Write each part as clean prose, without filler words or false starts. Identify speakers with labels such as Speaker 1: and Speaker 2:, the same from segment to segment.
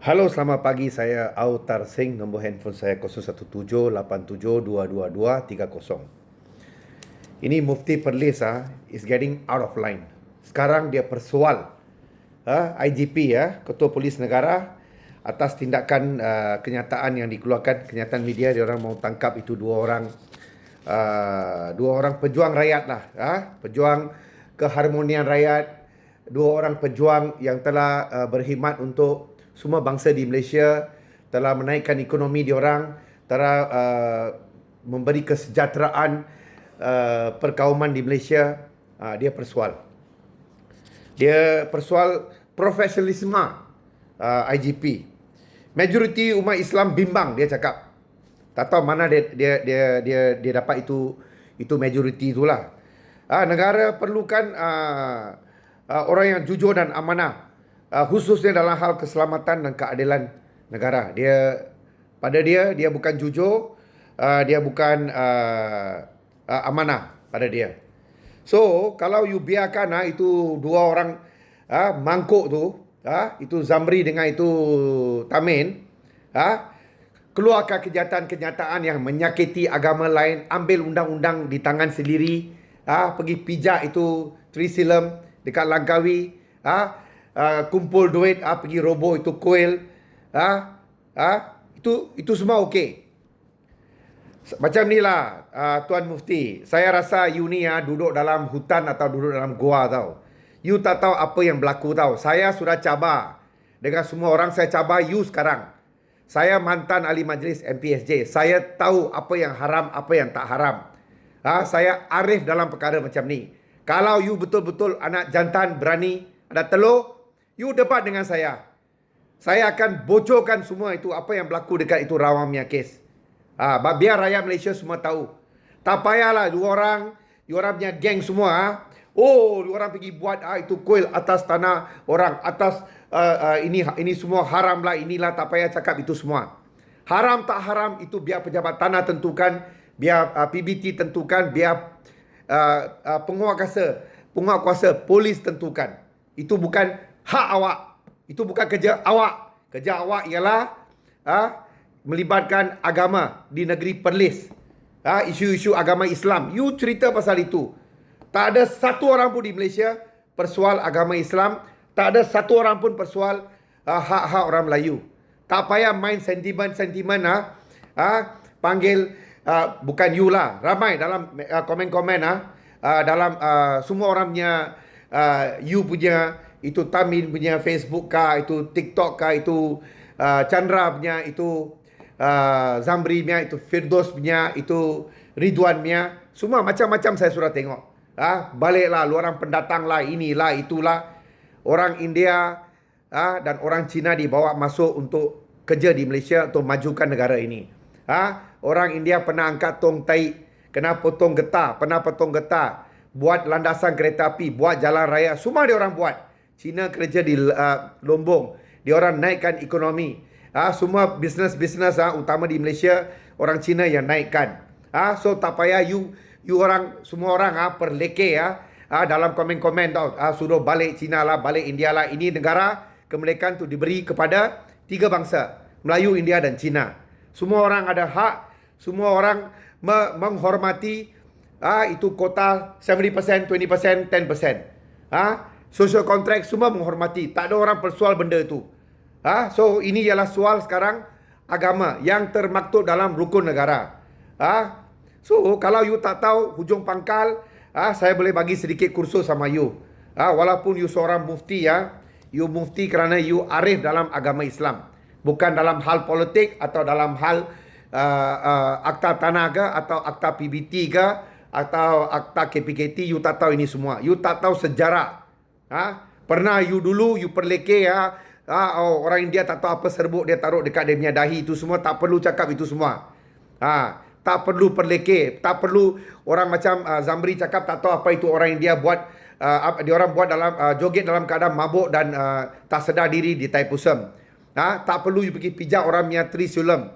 Speaker 1: Halo, selamat pagi. Saya Autar Singh. Nombor handphone saya 0178722230. Ini Mufti Perlis is getting out of line. Sekarang dia persoal IGP Ketua Polis Negara atas tindakan kenyataan yang dikeluarkan, kenyataan media dia orang mau tangkap itu dua orang pejuang rakyat lah, pejuang keharmonian rakyat, dua orang pejuang yang telah berkhidmat untuk semua bangsa di Malaysia, telah menaikkan ekonomi diorang, telah memberi kesejahteraan perkauman di Malaysia. Dia persoal profesionalisme IGP. Majoriti umat Islam bimbang, dia cakap. Tak tahu mana dia dapat itu majoriti itulah. Negara perlukan orang yang jujur dan amanah, khususnya dalam hal keselamatan dan keadilan negara. Dia bukan jujur, dia bukan amanah pada dia. So kalau you biarkan itu dua orang mangkuk tu, itu Zamri dengan itu Tamin, keluarkan kenyataan yang menyakiti agama lain, ambil undang-undang di tangan sendiri, pergi pijak itu Trisilem dekat Langkawi, kumpul duit, pergi roboh itu kuil, itu semua okey. Macam ni lah Tuan Mufti. Saya rasa you ni duduk dalam hutan atau duduk dalam gua tau. You tak tahu apa yang berlaku tau. Saya sudah cabar dengan semua orang, saya cabar you sekarang. Saya mantan ahli majlis MPSJ. Saya tahu apa yang haram, apa yang tak haram. Saya arif dalam perkara macam ni. Kalau you betul-betul anak jantan berani, ada telur, you debat dengan saya. Saya akan bocorkan semua itu, apa yang berlaku dekat itu rawamnya kes. Biar rakyat Malaysia semua tahu. Tak payahlah dua orang punya geng semua. Dua orang pergi buat itu kuil atas tanah orang, atas ini semua haram lah, inilah, tak payah cakap itu semua. Haram tak haram itu biar pejabat tanah tentukan, biar PBT tentukan, biar penguatkuasa polis tentukan. Itu bukan hak awak. Itu bukan kerja awak. Kerja awak ialah melibatkan agama di negeri Perlis. Isu-isu agama Islam. You cerita pasal itu. Tak ada satu orang pun di Malaysia persoal agama Islam. Tak ada satu orang pun persoal hak-hak orang Melayu. Tak payah main sentimen-sentimen. Panggil, bukan you lah. Ramai dalam komen-komen. Dalam semua orang punya, you punya, itu Tamin punya Facebook kah, itu TikTok kah, itu Chandra punya, itu Zamri punya, itu Firdaus punya, itu Ridwan punya. Semua macam-macam saya sudah tengok. Baliklah, lu orang pendatang lah, inilah, itulah. Orang India dan orang Cina dibawa masuk untuk kerja di Malaysia untuk majukan negara ini. Orang India pernah angkat tong taik, kena potong getah, buat landasan kereta api, buat jalan raya, semua dia orang buat. Cina kerja di Lombong, dia orang naikkan ekonomi. Semua bisnes-bisnes utama di Malaysia, orang Cina yang naikkan. So tak payah you orang, semua orang perlekeh dalam komen-komen tau. Suruh balik Cina lah, balik India lah. Ini negara kemerdekaan tu diberi kepada tiga bangsa, Melayu, India dan Cina. Semua orang ada hak, semua orang menghormati itu kota 70%, 20%, 10%. Social contract semua menghormati. Tak ada orang persoal benda itu. So ini ialah soal sekarang agama yang termaktub dalam rukun negara. So kalau you tak tahu hujung pangkal, saya boleh bagi sedikit kursus sama you. Walaupun you seorang mufti, you mufti kerana you arif dalam agama Islam, bukan dalam hal politik atau dalam hal akta tanah ke, atau akta PBT ke, atau akta KPKT. You tak tahu ini semua. You tak tahu sejarah. Pernah you dulu you perlekeh orang India tak tahu apa serbuk dia taruh dekat dia punya dahi, itu semua tak perlu cakap itu semua. Tak perlu perlekeh, tak perlu orang macam Zamri cakap tak tahu apa itu orang India buat. Dia orang buat dalam joget dalam keadaan mabuk dan tak sedar diri di Taipusam. Tak perlu you pergi pijak orang punya Trisilem.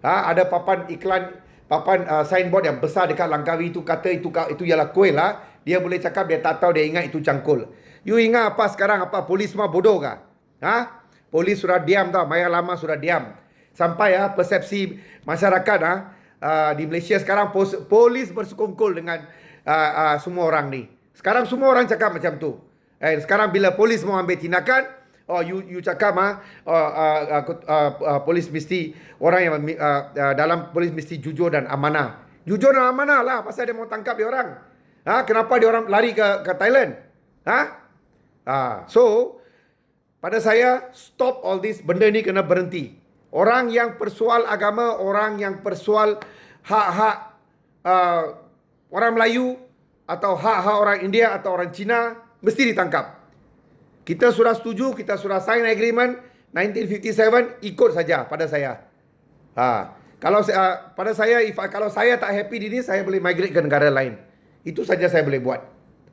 Speaker 1: Ada papan iklan, papan signboard yang besar dekat Langkawi itu kata itu ialah kuil. Dia boleh cakap dia tak tahu, dia ingat itu cangkul. You ingat apa sekarang? Apa polis semua bodoh kah? Polis sudah diam tau. Maya lama sudah diam. Sampai persepsi masyarakat di Malaysia sekarang polis bersekongkol dengan semua orang ni. Sekarang semua orang cakap macam tu. Sekarang bila polis mau ambil tindakan, you cakap polis mesti orang yang dalam polis mesti jujur dan amanah. Jujur dan amanah lah pasal dia mau tangkap dia orang. Kenapa dia orang lari ke Thailand? So pada saya stop all this, benda ni kena berhenti. Orang yang persoal agama, orang yang persoal hak-hak orang Melayu atau hak-hak orang India atau orang Cina mesti ditangkap. Kita sudah setuju, kita sudah sign agreement 1957, ikut saja pada saya. Kalau pada saya, kalau saya tak happy di ini, saya boleh migrate ke negara lain. Itu saja saya boleh buat.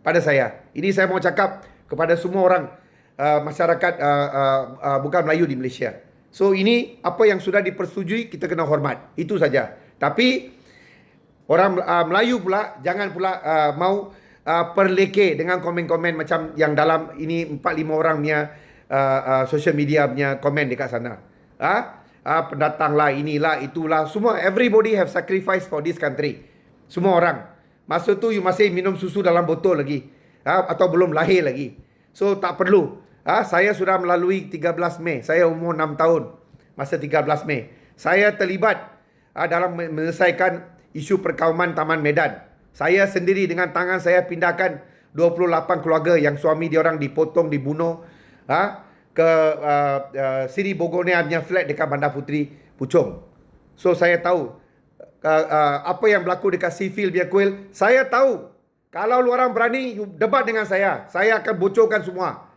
Speaker 1: Pada saya. Ini saya mau cakap kepada semua orang masyarakat bukan Melayu di Malaysia. So ini apa yang sudah dipersetujui, kita kena hormat. Itu saja. Tapi orang Melayu pula jangan pula mau perleke dengan komen-komen macam yang dalam ini 4-5 orang punya social media punya komen dekat sana. Pendatang lah, inilah, itulah. Semua, everybody have sacrificed for this country. Semua orang. Masa tu you masih minum susu dalam botol lagi. Atau belum lahir lagi. So tak perlu. Saya sudah melalui 13 Mei. Saya umur 6 tahun. Masa 13 Mei. Saya terlibat dalam menyelesaikan isu perkauman Taman Medan. Saya sendiri dengan tangan saya pindahkan 28 keluarga yang suami diorang dipotong, dibunuh ke Seri Bogonia punya flat dekat Bandar Puteri, Puchong. So saya tahu apa yang berlaku dekat Sivil punya kuil. Saya tahu. Kalau lu orang berani you debat dengan saya akan bocorkan semua.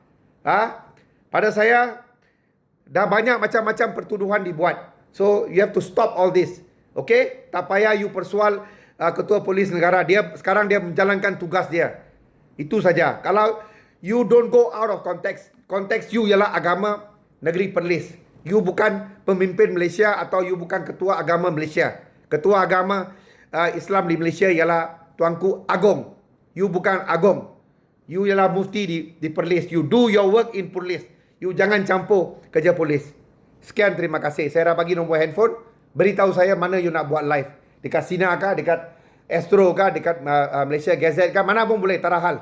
Speaker 1: Pada saya dah banyak macam-macam pertuduhan dibuat. So you have to stop all this. Okay? Tak payah you persoal ketua polis negara. Sekarang dia menjalankan tugas dia. Itu saja. Kalau you don't go out of context. Konteks you ialah agama negeri Perlis. You bukan pemimpin Malaysia atau you bukan ketua agama Malaysia. Ketua agama Islam di Malaysia ialah Tuanku Agong. You bukan Agong. You ialah mufti di Perlis. You do your work in Perlis. You jangan campur kerja polis. Sekian, terima kasih. Saya dah bagi nombor handphone. Beritahu saya mana you nak buat live. Dekat Sina kah, dekat Astro kah, dekat Malaysia Gazette kah, mana pun boleh, tak ada hal.